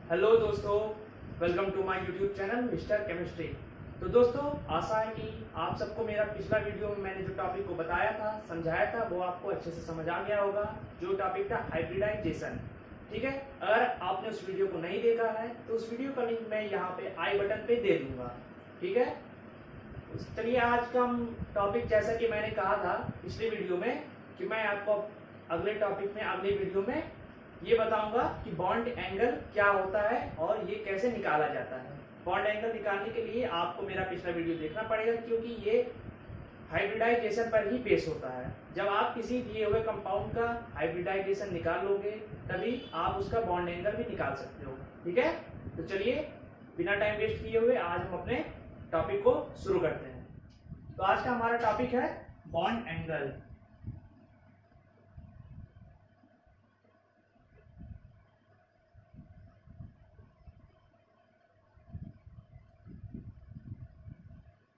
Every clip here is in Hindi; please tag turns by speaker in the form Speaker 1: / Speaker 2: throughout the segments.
Speaker 1: हेलो दोस्तों, welcome to my YouTube channel mister chemistry. तो दोस्तों, आशा है कि आप सबको मेरा पिछला वीडियो में मैंने जो टॉपिक को बताया था, समझाया था, वो आपको अच्छे से समझ आ गया होगा। जो टॉपिक था हाइब्रिडाइजेशन। ठीक है, अगर आपने उस वीडियो को नहीं देखा है तो उस वीडियो का लिंक मैं यहाँ पे आई बटन पे दे दूंगा। ठीक है, चलिए आज का हम टॉपिक, जैसा कि मैंने कहा था पिछले वीडियो में कि मैं आपको अगले टॉपिक में, अगले वीडियो में ये बताऊंगा कि बॉन्ड एंगल क्या होता है और ये कैसे निकाला जाता है। बॉन्ड एंगल निकालने के लिए आपको मेरा पिछला वीडियो देखना पड़ेगा, क्योंकि ये हाइब्रिडाइजेशन पर ही बेस होता है। जब आप किसी दिए हुए कंपाउंड का हाइब्रिडाइजेशन निकाल लोगे तभी आप उसका बॉन्ड एंगल भी निकाल सकते हो। ठीक है, तो चलिए बिना टाइम वेस्ट किए हुए आज हम अपने टॉपिक को शुरू करते हैं। तो आज का हमारा टॉपिक है बॉन्ड एंगल।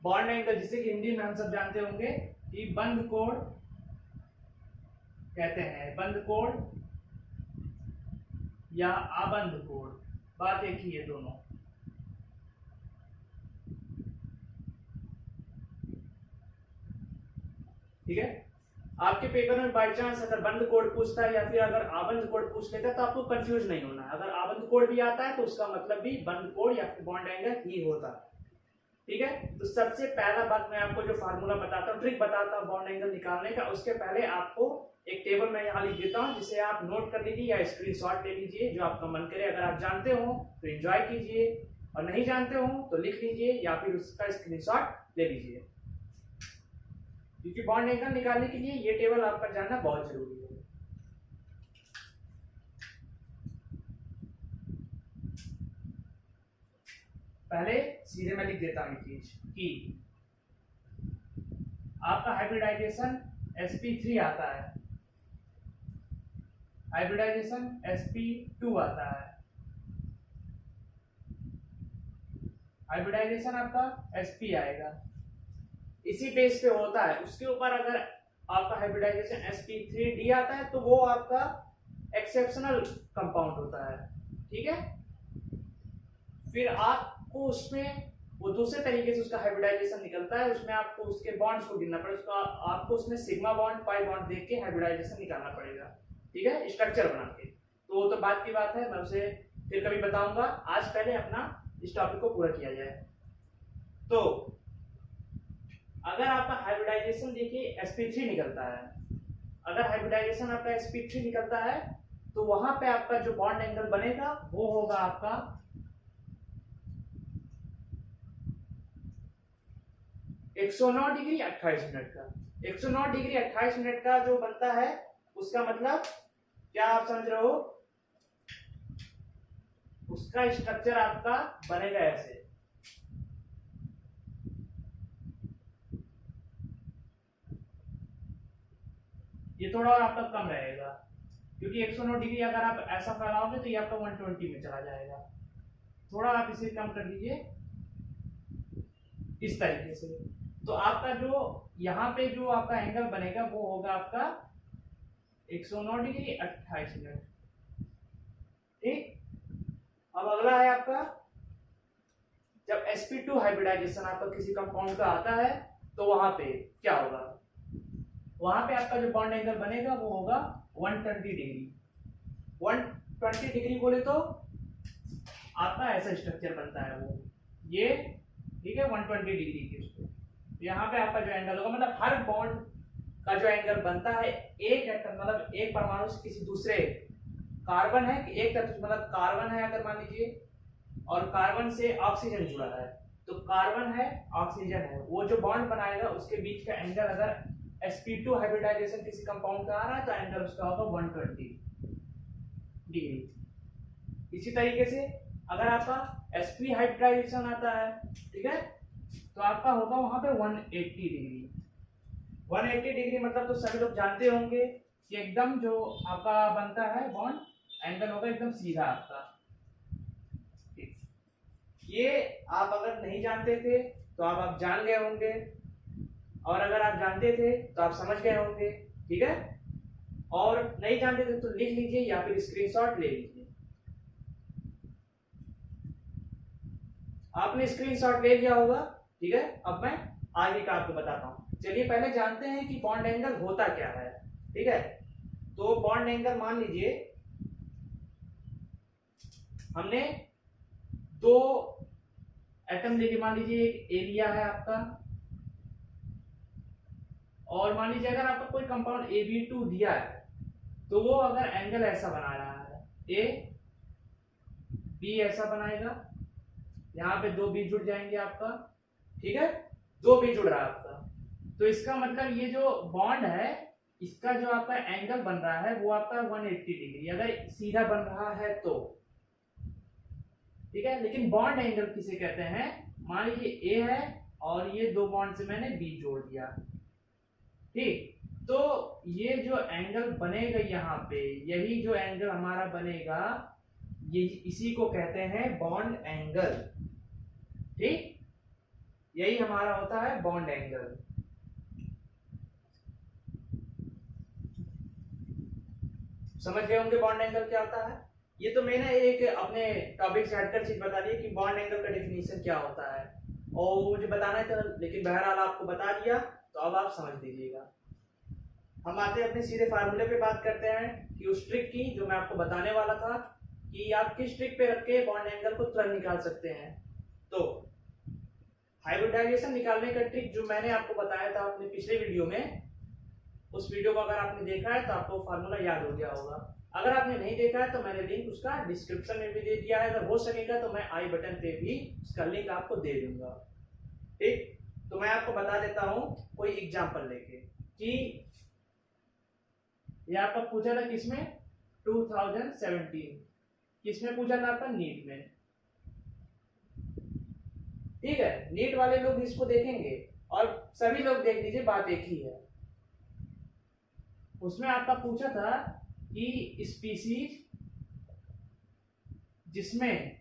Speaker 1: बॉन्ड एंगल, जिसे कि हिंदी में हम सब जानते होंगे कि बंद कोण कहते हैं। बंद कोण या आबंद कोण, बात एक ही है दोनों। ठीक है, आपके पेपर में बाई चांस अगर बंद कोण पूछता है या फिर अगर आबंद कोण पूछ लेता है तो आपको कंफ्यूज नहीं होना है। अगर आबंद कोण भी आता है तो उसका मतलब भी बंद कोण या फिर बॉन्ड एंगल ही होता है। ठीक है, तो सबसे पहला बात मैं आपको जो फार्मूला बताता हूँ, ट्रिक बताता हूँ बॉन्ड एंगल निकालने का, उसके पहले आपको एक टेबल मैं यहाँ लिख देता हूँ, जिसे आप नोट कर लीजिए या स्क्रीनशॉट ले लीजिए, जो आपका मन करे। अगर आप जानते हो तो एंजॉय कीजिए और नहीं जानते हो तो लिख लीजिए या फिर उसका स्क्रीनशॉट ले लीजिए, क्योंकि बॉन्ड एंगल निकालने के लिए ये टेबल आपका जानना बहुत जरूरी है। पहले सीधे मैं लिख देता हूँ ये चीज कि आपका हाइब्रिडाइजेशन sp3 आता है, हाइब्रिडाइजेशन sp2 आता है, हाइब्रिडाइजेशन आपका sp आएगा। इसी बेस पे होता है। उसके ऊपर अगर आपका हाइब्रिडाइजेशन sp3d आता है तो वो आपका एक्सेप्शनल कंपाउंड होता है। ठीक है, फिर आपको उसमें वो दूसरे तरीके से उसका हाइब्रिडाइजेशन निकलता है। उसमें आपको उसके बॉन्ड्स को गिनना पड़ेगा, उसका आपको उसमें सिग्मा बॉन्ड, पाई बॉन्ड देख के हाइब्रिडाइजेशन निकालना पड़ेगा। ठीक है, स्ट्रक्चर बना के। तो वो तो बात की बात है, मैं उसे फिर कभी बताऊंगा। आज पहले अपना इस टॉपिक को पूरा किया जाए। तो अगर आपका हाइब्रिडाइजेशन देखिए sp3 निकलता है, अगर हाइब्रिडाइजेशन आपका sp3 निकलता है तो वहां पे आपका जो बॉन्ड एंगल बनेगा वो होगा आपका 109 डिग्री 28 मिनट का। 109 डिग्री 28 मिनट का जो बनता है, उसका मतलब क्या आप समझ रहे हो? उसका स्ट्रक्चर आपका बनेगा ऐसे। ये थोड़ा और आपका कम रहेगा, क्योंकि 109 डिग्री अगर आप ऐसा फैलाओगे तो ये आपका 120 में चला जाएगा। थोड़ा आप इसे कम कर दीजिए इस तरीके से। तो आपका जो यहाँ पे जो आपका एंगल बनेगा वो होगा आपका 109 डिग्री 28 मिनट। ठीक, अब अगला है आपका, जब sp2 हाइब्रिडाइजेशन आपका किसी कंपाउंड का आता है तो वहां पे क्या होगा? वहां पे आपका जो बॉन्ड एंगल बनेगा वो होगा 120 डिग्री। 120 डिग्री बोले तो आपका ऐसा स्ट्रक्चर बनता है वो ये। ठीक है, 120 डिग्री की उसको यहाँ पे आपका जो एंगल होगा, मतलब हर बॉन्ड का जो एंगल बनता है, एक एटम मतलब एक परमाणु से किसी दूसरे कार्बन है कि एक तत्व, मतलब कार्बन है अगर मान लीजिए, और कार्बन से ऑक्सीजन जुड़ा है, तो कार्बन है ऑक्सीजन है, वो जो बॉन्ड बनाएगा उसके बीच का एंगल, अगर sp2 हाइब्रिडाइजेशन किसी कंपाउंड का आ रहा है तो एंगल उसका होगा 120 डिग्री। इसी तरीके से अगर आपका sp हाइब्रिडाइजेशन आता है, ठीक है, तो आपका होगा वहां पे 180 डिग्री। 180 डिग्री मतलब तो सभी लोग जानते होंगे कि एकदम जो आपका बनता है बॉन्ड एंगल होगा एकदम सीधा आपका। ये आप अगर नहीं जानते थे तो आप जान गए होंगे, और अगर आप जानते थे तो आप समझ गए होंगे। ठीक है, और नहीं जानते थे तो लिख लीजिए या फिर स्क्रीनशॉट ले लीजिए। आपने स्क्रीनशॉट ले लिया होगा, ठीक है। अब मैं आगे का आपको बताता हूँ। चलिए पहले जानते हैं कि बॉन्ड एंगल होता क्या है, ठीक है। तो बॉन्ड एंगल मान लीजिए हमने दो एटम लेके, मान लीजिए एक ए लिया है आपका, और मान लीजिए अगर आपका कोई कंपाउंड AB2 दिया है तो वो अगर एंगल ऐसा बना रहा है, ए बी ऐसा बनाएगा, यहाँ पे दो बी जुड़ जाएंगे आपका, ठीक है, दो बी जुड़ रहा है आपका, तो इसका मतलब ये जो बॉन्ड है इसका जो आपका एंगल बन रहा है वो आपका 180 डिग्री अगर सीधा बन रहा है तो, ठीक है। लेकिन बॉन्ड एंगल किसे कहते हैं, मान लीजिए ए है और ये दो बॉन्ड से मैंने बी जोड़ दिया, ठीक, तो ये जो एंगल बनेगा यहाँ पे, यही जो एंगल हमारा बनेगा ये इसी को कहते हैं बॉन्ड एंगल, ठीक, यही हमारा होता है बॉन्ड एंगल। समझ गए होंगे बॉन्ड एंगल क्या होता है। ये तो मैंने एक अपने टॉपिक से हटकर चीज बता दी कि बॉन्ड एंगल का डेफिनेशन क्या होता है, और वो मुझे बताना था लेकिन बहरहाल आपको बता दिया, तो अब आप समझ लीजिएगा। हम आते हैं अपने सीधे फार्मूले पे, बात करते हैं कि उस ट्रिक की जो मैं आपको बताने वाला था कि आप किस ट्रिक पे रख के बॉन्ड एंगल को तुरंत निकाल सकते हैं। तो हाइब्रिडाइजेशन निकालने का ट्रिक जो मैंने आपको बताया था अपने पिछले वीडियो में, उस वीडियो को अगर आपने देखा है तो आपको फार्मूला याद हो गया होगा। अगर आपने नहीं देखा है तो मैंने लिंक उसका डिस्क्रिप्शन में भी दे दिया है, अगर हो सकेगा तो मैं आई बटन पे भी उसका लिंक आपको दे दूंगा, ठीक। तो मैं आपको बता देता हूं कोई एग्जांपल लेके कि ये आपका पूछा था किसमें, 2017 किसमें पूछा था आपका, नीट में, ठीक है। नीट वाले लोग इसको देखेंगे और सभी लोग देख लीजिए, बात एक ही है। उसमें आपका पूछा था कि स्पीसीज जिसमें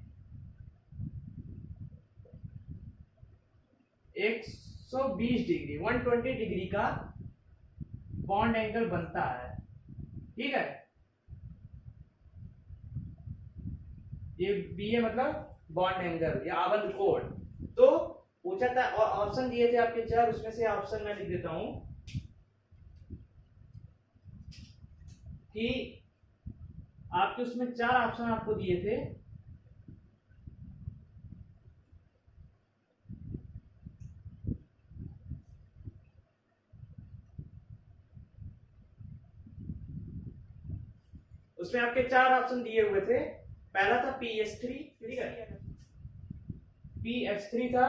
Speaker 1: 120 डिग्री 120 डिग्री का बॉन्ड एंगल बनता है, ठीक है। ये बी है मतलब बॉन्ड एंगल या आबंध कोण। तो पूछा था और ऑप्शन दिए थे आपके चार, उसमें से ऑप्शन मैं लिख देता हूं कि आपके उसमें चार ऑप्शन आपको दिए थे, उसमें आपके चार ऑप्शन दिए हुए थे। पहला था PH3, ठीक है, PH3 था,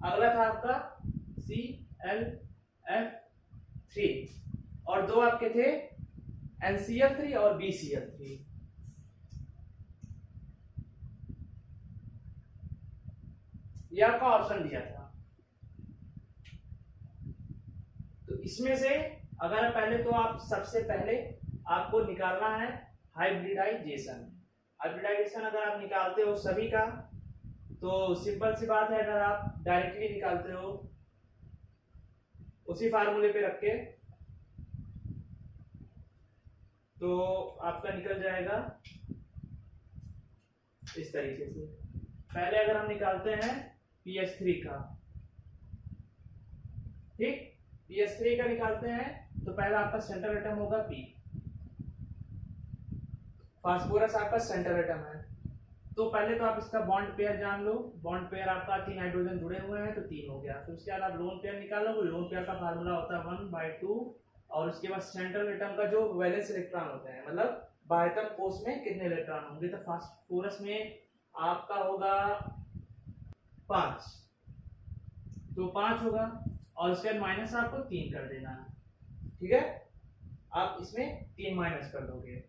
Speaker 1: अगला था आपका ClF3, और दो आपके थे NCl3 और BCl3। ये आपका ऑप्शन दिया था। तो इसमें से अगर पहले तो आप सबसे पहले आपको निकालना है हाइब्रिडाइजेशन। हाइब्रिडाइजेशन अगर आप निकालते हो सभी का तो सिंपल सी बात है, अगर आप डायरेक्टली निकालते हो उसी फार्मूले पे रख के तो आपका निकल जाएगा इस तरीके से। पहले अगर हम निकालते हैं PH3 का, ठीक, PH3 का निकालते हैं तो पहला आपका सेंट्रल एटम होगा P, फास्फोरस आपका सेंट्रल एटम है। तो पहले तो आप इसका बॉन्ड पेयर जान लो, बॉन्ड पेयर आपका 3 हाइड्रोजन जुड़े हुए हैं तो 3 हो गया। फिर उसके बाद आप लोन पेयर निकालोगे, लोन पेयर का फार्मूला होता है 1/2, और उसके बाद सेंट्रल एटम का जो वैलेंस इलेक्ट्रॉन होते हैं, मतलब बाह्यतम कोष में कितने इलेक्ट्रॉन होंगे, तो फास्फोरस में आपका होगा 5, तो 5 होगा, और उसके बाद माइनस आपको 3 कर देना है, ठीक है। आप इसमें 3 माइनस कर दोगे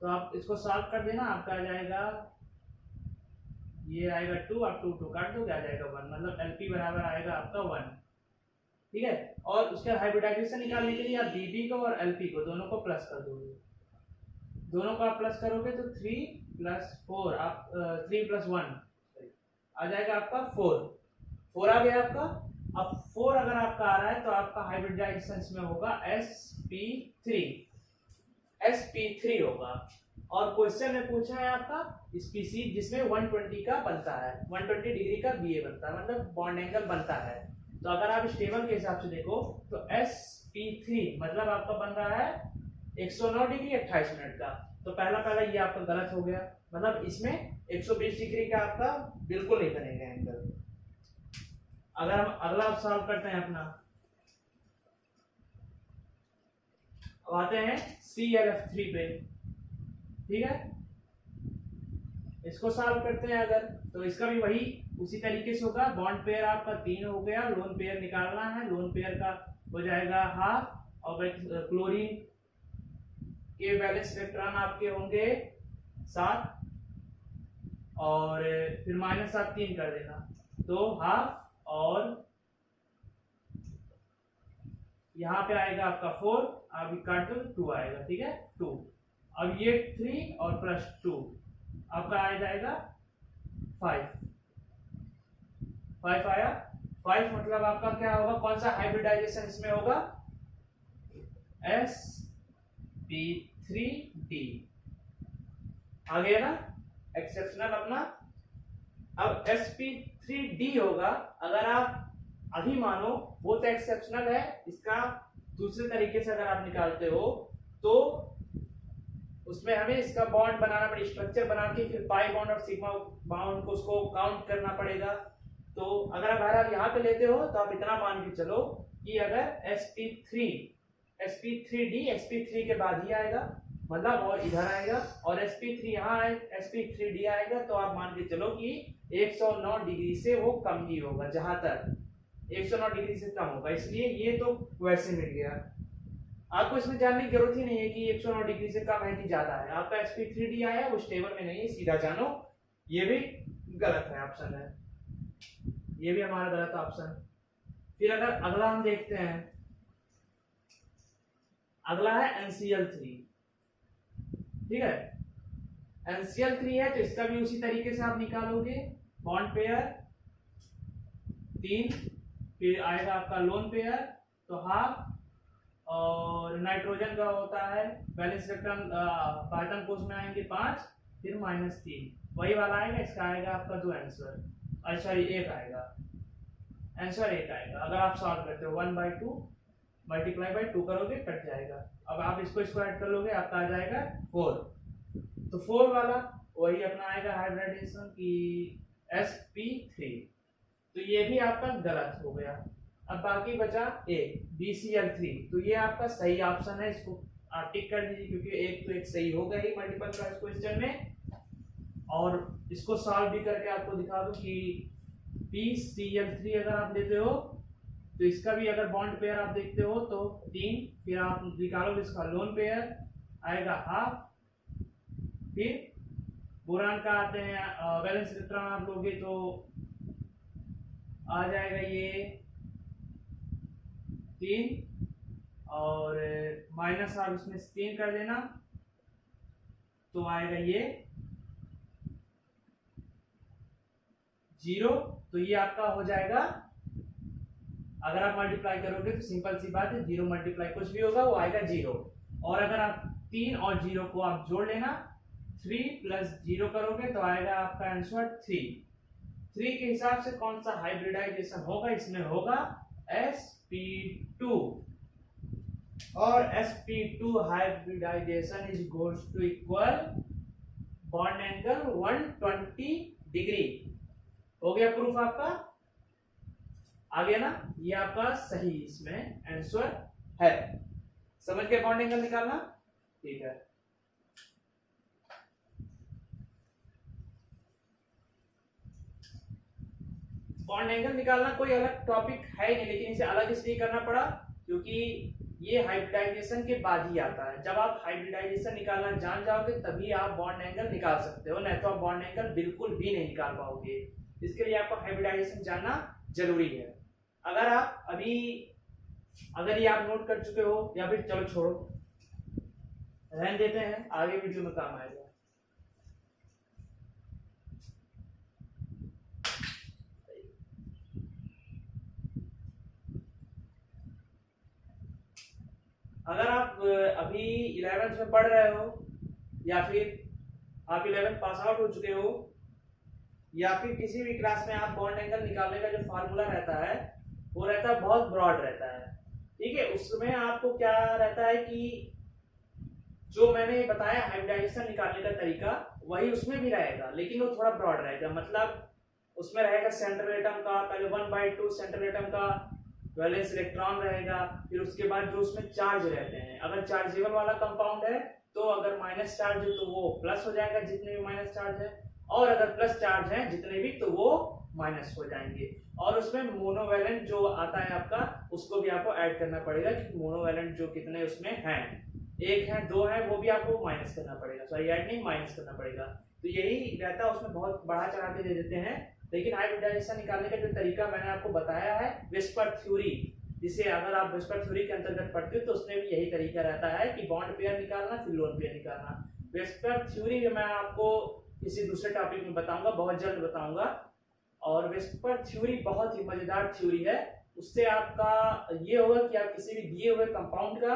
Speaker 1: तो आप इसको सॉल्व कर देना, आपका आ जाएगा, ये आएगा 2, आप 2 काट दोगे, आ जाएगा 1, मतलब LP बराबर आएगा आपका 1, ठीक है। और उसका हाइब्रिडाइजेशन निकालने के लिए आप BB को और LP को दोनों को प्लस कर दोगे, दोनों को आप प्लस करोगे तो 3 + 4 आप 3 + 1 आ जाएगा आपका 4 आ गया आपका। अब 4 अगर आपका आ रहा है तो आपका हाइब्रिडाइजेशन में होगा sp3 होगा, और क्वेश्चन में पूछा है आपका स्पीसीज जिसमें 120 का बनता है, 120 डिग्री का बीए बनता है, मतलब बॉन्ड एंगल बनता है। तो अगर आप इस टेबल के हिसाब से देखो तो sp3 मतलब आपका बन रहा है 109 डिग्री 28 मिनट का। तो पहला ये आपका गलत हो गया, मतलब इसमें 120 डिग्री का आपका बिल्कुल नहीं बनेगा एंगल। अगर हम अगला सॉल्व करते हैं अपना, अब आते हैं ClF3 पे, ठीक है। इसको सॉल्व करते हैं अगर, तो इसका भी वही उसी तरीके से होगा। बॉन्ड पेयर आपका 3 हो गया, लोन पेयर निकालना है, लोन पेयर का हो जाएगा हाफ, और क्लोरीन के वैलेंस इलेक्ट्रॉन आपके होंगे 7 और फिर -7 3 कर देना, तो हाफ, और यहाँ पे आएगा आपका 4, अभी काट दो 2 आएगा, ठीक है 2। अब ये 3 और प्लस 2 आपका आ जाएगा 5 आया। 5 मतलब आपका क्या होगा, कौन सा हाइब्रिडाइजेशन इसमें होगा, sp3d आ गया ना, एक्सेप्शनल अपना। अब sp3d होगा, अगर आप अभी मानो वो तो एक्सेप्शनल है, इसका दूसरे तरीके से अगर आप निकालते हो तो उसमें हमें इसका बॉन्ड बनाना पड़ेगा, स्ट्रक्चर बना के फिर पाई बॉन्ड और सिग्मा बॉन्ड को उसको काउंट करना पड़ेगा। तो अगर आप यहाँ पे लेते हो तो आप इतना मान के चलो कि अगर sp3d sp3 के बाद ही आएगा, मतलब और इधर आएगा, और sp3 यहाँ आए sp3d आएगा, तो आप मान के चलो कि 109 डिग्री से वो कम ही होगा, जहां तक 109 डिग्री से कम होगा, इसलिए ये तो वैसे मिल गया। आपको इसमें जानने की जरूरत ही नहीं है कि 109 डिग्री से कम है कि ज्यादा है, आपका sp3d आया उस टेबल में नहीं है, सीधा जानो। ये भी गलत है, ऑप्शन है ये भी हमारा गलत ऑप्शन। फिर अगर अगला हम देखते हैं, अगला है NCl3, ठीक है। NCl3 है तो इसका भी उसी तरीके से आप निकालोगे, बॉन्ड पेयर 3, फिर आएगा आपका लोन पेयर तो हाफ, और नाइट्रोजन का होता है बैलेंस इलेक्ट्रॉन कार्बन कोष में आएंगे 5, फिर -3 वही वाला आएगा, इसका आएगा आपका 2 आंसर, सॉरी 1 आएगा, आंसर 1 आएगा। अगर आप सॉल्व करते हो 1/2 मल्टीप्लाई बाई 2 करोगे कट जाएगा, अब आप इसको स्क्वायर कर लोगे आपका आ जाएगा 4, तो 4 वाला वही अपना आएगा हाइब्रिडाइजेशन की sp3, तो ये भी आपका गलत हो गया। अब बाकी बचा A BCl3, तो ये आपका सही ऑप्शन है, इसको आप टिक कर दीजिए क्योंकि एक तो एक सही हो गई मल्टीपल चॉइस क्वेश्चन में। और इसको सॉल्व भी करके आपको दिखा दूं कि BCl3 अगर आप लेते हो तो इसका भी अगर बॉन्ड पेयर आप देखते हो तो 3, फिर आप निकालोगे इसका लोन पेयर आएगा हाफ, फिर बोरान का आते हैं वैलेंस इलेक्ट्रॉन आप लोगे तो आ जाएगा ये 3, और माइनस आप इसमें 3 कर देना तो आएगा ये 0, तो ये आपका हो जाएगा, अगर आप मल्टीप्लाई करोगे तो सिंपल सी बात है 0 मल्टीप्लाई कुछ भी होगा वो आएगा 0, और अगर आप 3 और 0 को आप जोड़ लेना 3 + 0 करोगे तो आएगा आपका आंसर 3 के हिसाब से कौन सा हाइब्रिडाइजेशन होगा, इसमें होगा sp2, और sp2 hybridization is goes to equal bond angle 120 degree. हो गया प्रूफ आपका, आ गया ना, ये आपका सही इसमें आंसर है। समझ के बॉन्ड एंगल निकालना, ठीक है। बॉन्ड एंगल निकालना कोई अलग टॉपिक है नहीं, लेकिन इसे अलग इसलिए करना पड़ा क्योंकि ये हाइब्रिडाइजेशन के बाद ही आता है। जब आप हाइब्रिडाइजेशन निकालना जान जाओगे तभी आप बॉन्ड एंगल निकाल सकते हो, नहीं तो आप बॉन्ड एंगल बिल्कुल भी नहीं निकाल पाओगे। इसके लिए आपको हाइब्रिडाइजेशन जानना जरूरी है। अगर आप अभी अगर ये आप नोट कर चुके हो या फिर चलो छोड़ो रहने देते हैं, आगे वीडियो में काम आएगा। अगर आप अभी 11th में पढ़ रहे हो या फिर आप 11th पास आउट हो चुके हो, या फिर किसी भी क्लास में आप बॉन्ड एंगल निकालने का जो फार्मूला रहता है वो रहता है बहुत ब्रॉड रहता है, ठीक है। उसमें आपको क्या रहता है कि जो मैंने बताया हाइब्रिडाइजेशन निकालने का तरीका वही उसमें भी रहेगा, लेकिन वो थोड़ा ब्रॉड रहेगा। मतलब उसमें रहेगा सेंट्रल एटम का पहले 1/2 सेंट्रल एटम का वैलेंस इलेक्ट्रॉन रहेगा, फिर उसके बाद जो उसमें चार्ज रहते हैं, अगर चार्जेबल वाला कंपाउंड है तो अगर माइनस चार्ज है तो वो प्लस हो जाएगा जितने भी माइनस चार्ज है, और अगर प्लस चार्ज है जितने भी तो वो माइनस हो जाएंगे। और उसमें मोनोवैलेंट जो आता है आपका उसको भी आपको ऐड करना पड़ेगा कि मोनोवैलेंट जो कितने उसमें हैं, 1 है 2 है, वो भी आपको माइनस करना पड़ेगा, सॉरी ऐड नहीं माइनस करना पड़ेगा। तो यही रहता है, उसमें बहुत बढ़ा चढ़ा के दे देते हैं। लेकिन हाइब्रिडाइजेशन निकालने का जो तरीका मैंने आपको बताया है विस्पर थ्योरी, जिसे अगर आप विस्पर थ्योरी के अंतर्गत पढ़ते हो तो उसमें भी यही तरीका रहता है कि बॉन्ड पेयर निकालना फिर लोन पेयर निकालना। विस्पर थ्योरी मैं आपको किसी दूसरे टॉपिक में बताऊंगा, बहुत जल्द बताऊंगा। और विस्पर थ्योरी बहुत ही मजेदार थ्योरी है। उससे आपका ये होगा कि आप किसी भी दिए हुए कंपाउंड का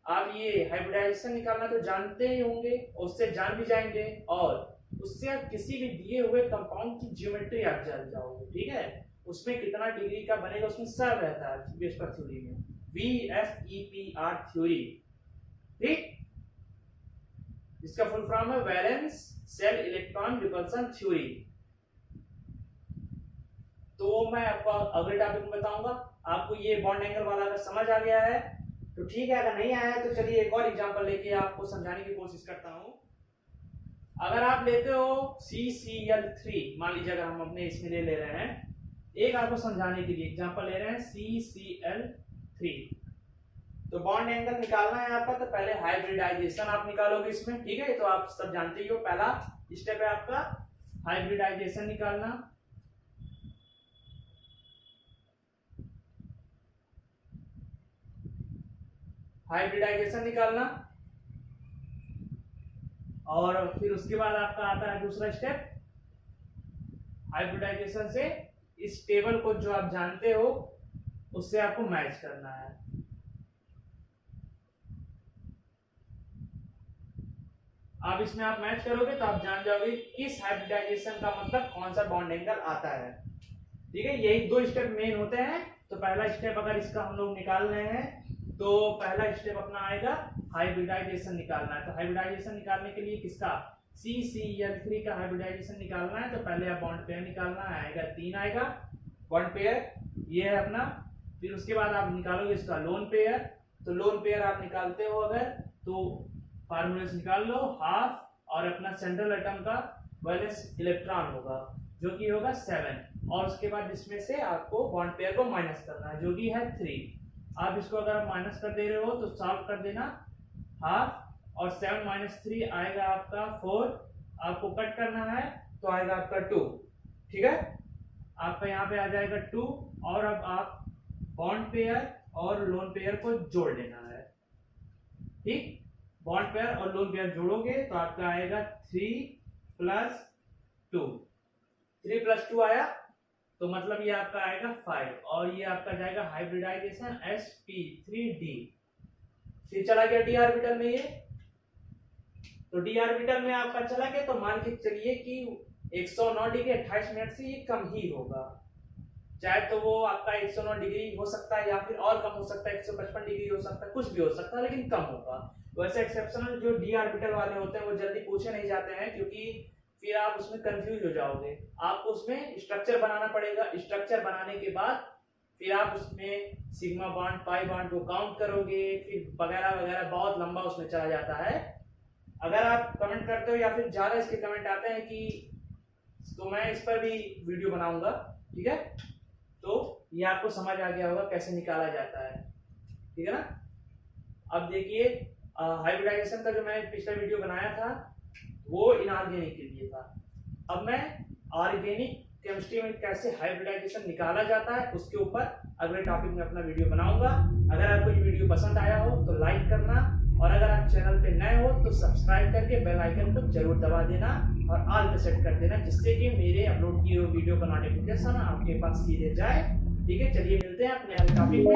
Speaker 1: आप ये हाइब्रिडाइजेशन निकालना तो जानते ही होंगे, उससे जान भी जाएंगे, और उससे आप किसी भी दिए हुए कंपाउंड की ज्योमेट्री आप जान जाओगे, ठीक है। उसमें कितना डिग्री का बनेगा उसमें सब रहता है विस्पर थ्योरी में, VSEPR थ्योरी, ठीक। इसका फुल फॉर्म है valence shell electron repulsion theory. तो मैं आपको अगले टॉपिक में बताऊंगा। आपको ये बॉन्ड एंगल वाला अगर समझ आ गया है तो ठीक है, अगर नहीं आया है तो चलिए एक और एग्जांपल लेके आपको समझाने की कोशिश करता हूं। अगर आप लेते हो CCl3, मान लीजिए अगर हम अपने इसमें ले रहे हैं, एक आपको समझाने के लिए एग्जांपल ले रहे हैं CCl3। तो बॉन्ड एंगल निकालना है आपका, तो पहले हाइब्रिडाइजेशन आप निकालोगे इसमें, ठीक है। तो आप सब जानते ही हो, पहला स्टेप है आपका हाइब्रिडाइजेशन निकालना। हाइब्रिडाइजेशन निकालना, और फिर उसके बाद आपका आता है दूसरा स्टेप, हाइब्रिडाइजेशन से इस टेबल को जो आप जानते हो उससे आपको मैच करना है। अब इसमें आप मैच करोगे तो आप जान जाओगे किस हाइब्रिडाइजेशन का मतलब कौन सा बॉन्ड एंगल आता है, ठीक है। यही 2 स्टेप मेन होते हैं। तो पहला स्टेप अगर इसका हम लोग निकाल रहे हैं तो पहला स्टेप अपना आएगा हाइब्रिडाइजेशन निकालना है। तो हाइब्रिडाइजेशन निकालने के लिए किसका, CCl3 का हाइब्रिडाइजेशन निकालना है। तो पहले आप बॉन्ड पेयर निकालना आएगा, 3 आएगा बॉन्ड पेयर, ये है अपना। फिर उसके बाद आप निकालोगे इसका लोन पेयर। तो लोन पेयर आप निकालते हो अगर तो फार्मूले से निकाल लो, हाफ और अपना सेंट्रल एटम का वैलेंस इलेक्ट्रॉन होगा जो कि होगा 7, और उसके बाद इसमें से आपको बॉन्ड पेयर को माइनस करना है जो कि है 3। आप इसको अगर माइनस कर दे रहे हो तो सॉल्व कर देना, हाफ और 7 - 3 आएगा आपका 4, आपको कट करना है तो आएगा आपका 2, ठीक है। आपका यहाँ पे आ जाएगा 2, और अब आप बॉन्ड पेयर और लोन पेयर को जोड़ लेना है, ठीक। बॉन्ड पेयर और लोन पेयर जोड़ोगे तो आपका आएगा 3 + 2, 3 + 2 आया, तो मतलब ये आपका आएगा 5, और ये आपका जाएगा हाइब्रिडाइजेशन sp3d। फिर चला गया डी ऑर्बिटल में, ये तो डी ऑर्बिटल में आपका चला गया, तो मान के चलिए कि 109 डिग्री 28 मिनट से ये कम ही होगा, चाहे तो वो आपका 109 डिग्री हो सकता है या फिर और कम हो सकता है, 155 डिग्री हो सकता है, कुछ भी हो सकता है, लेकिन कम होगा। वैसे एक्सेप्शनल जो डी ऑर्बिटल वाले होते हैं वो जल्दी पूछे नहीं जाते हैं, क्योंकि फिर आप उसमें कंफ्यूज हो जाओगे। आपको उसमें स्ट्रक्चर बनाना पड़ेगा, स्ट्रक्चर बनाने के बाद फिर आप उसमें सिग्मा बॉन्ड पाई बॉन्ड को काउंट करोगे, फिर वगैरह वगैरह, बहुत लंबा उसमें चला जाता है। अगर आप कमेंट करते हो या फिर ज्यादा इसके कमेंट आते हैं कि तो मैं इस पर भी वीडियो बनाऊंगा, ठीक है। तो ये आपको समझ आ गया होगा कैसे निकाला जाता है, ठीक है ना। अब देखिए हाइब्रिडाइजेशन का जो मैंने पिछला वीडियो बनाया था वो इनऑर्गेनिक के लिए था। अब मैं ऑर्गेनिक केमिस्ट्री में कैसे हाइब्रिडाइजेशन निकाला जाता है उसके ऊपर अगले टॉपिक में अपना वीडियो बनाऊंगा। अगर आपको ये वीडियो पसंद आया हो तो लाइक करना, और अगर आप चैनल पे नए हो तो सब्सक्राइब करके बेल आइकन को जरूर दबा देना और ऑल पे सेट कर देना, जिससे कि मेरे अपलोड किए हुए वीडियो का नोटिफिकेशन आपके पास सीधे जाए, ठीक है। चलिए मिलते हैं अपने अगले टॉपिक में।